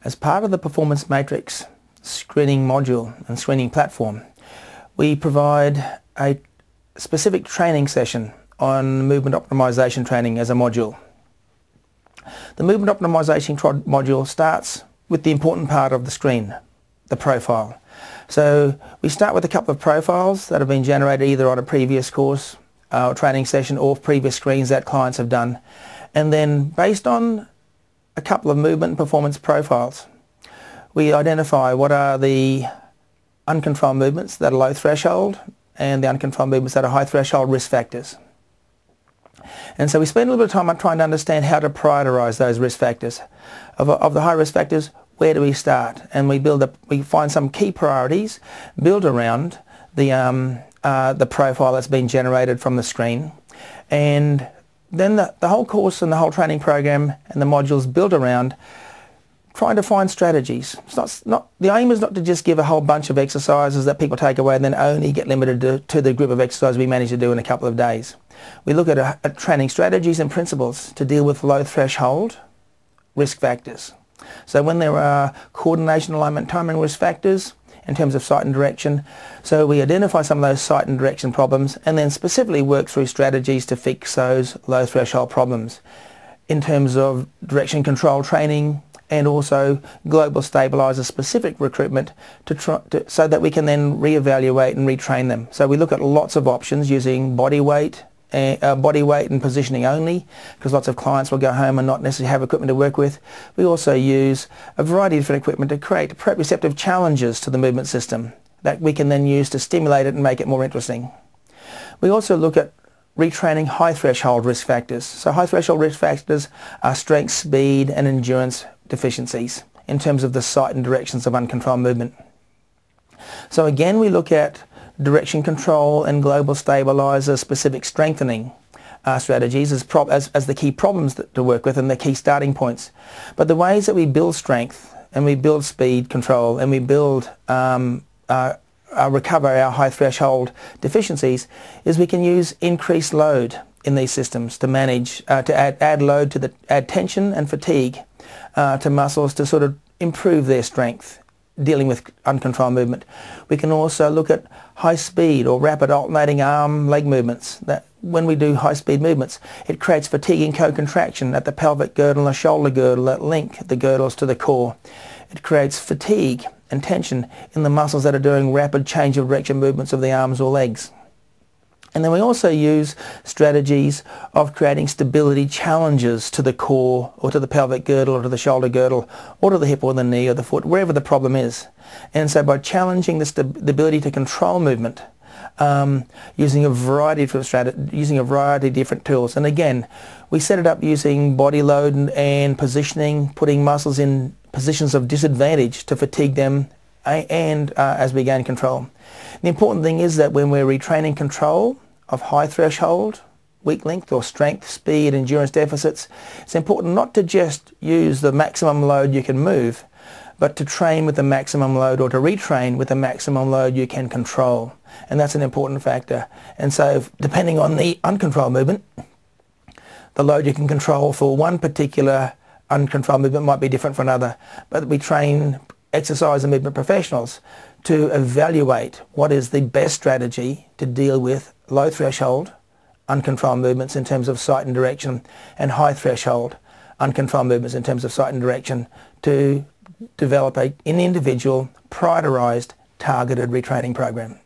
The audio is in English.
As part of the Performance Matrix screening module and screening platform, we provide a specific training session on movement optimization training as a module. The movement optimization module starts with the important part of the screen, the profile. So we start with a couple of profiles that have been generated either on a previous course or training session or previous screens that clients have done. And then based on a couple of movement and performance profiles, we identify what are the uncontrolled movements that are low threshold and the uncontrolled movements that are high threshold risk factors. And so we spend a little bit of time on trying to understand how to prioritize those risk factors. Of the high risk factors, where do we start? And we find some key priorities, build around the profile that's been generated from the screen, and then the whole course and the whole training program and the modules build around trying to find strategies. The aim is not to just give a whole bunch of exercises that people take away and then only get limited to the group of exercises we manage to do in a couple of days. We look at training strategies and principles to deal with low threshold risk factors. So when there are coordination, alignment, timing risk factors in terms of sight and direction, so we identify some of those sight and direction problems and then specifically work through strategies to fix those low threshold problems in terms of direction control training and also global stabilizer specific recruitment so that we can then reevaluate and retrain them. So we look at lots of options using body weight and positioning only, because lots of clients will go home and not necessarily have equipment to work with. We also use a variety of different equipment to create proprioceptive challenges to the movement system that we can then use to stimulate it and make it more interesting. We also look at retraining high threshold risk factors. So high threshold risk factors are strength, speed and endurance deficiencies in terms of the sight and directions of uncontrolled movement. So again, we look at direction control and global stabilizer specific strengthening strategies as the key problems to work with and the key starting points. But the ways that we build strength and we build speed control and we build recover our high threshold deficiencies is we can use increased load in these systems to manage, to add load to add tension and fatigue to muscles to sort of improve their strength dealing with uncontrolled movement. We can also look at high speed or rapid alternating arm leg movements. That when we do high speed movements, it creates fatigue and co-contraction at the pelvic girdle and the shoulder girdle that link the girdles to the core. It creates fatigue and tension in the muscles that are doing rapid change of direction movements of the arms or legs. And then we also use strategies of creating stability challenges to the core or to the pelvic girdle or to the shoulder girdle or to the hip or the knee or the foot, wherever the problem is. And so by challenging the ability to control movement using a variety of different tools. And again, we set it up using body load and positioning, putting muscles in positions of disadvantage to fatigue them and as we gain control. The important thing is that when we're retraining control of high threshold, weak length or strength, speed, endurance deficits, it's important not to just use the maximum load you can move, but to train with the maximum load or to retrain with the maximum load you can control. And that's an important factor. And so depending on the uncontrolled movement, the load you can control for one particular uncontrolled movement might be different for another. But we train exercise and movement professionals to evaluate what is the best strategy to deal with low threshold uncontrolled movements in terms of sight and direction and high threshold uncontrolled movements in terms of sight and direction to develop an individual prioritized targeted retraining program.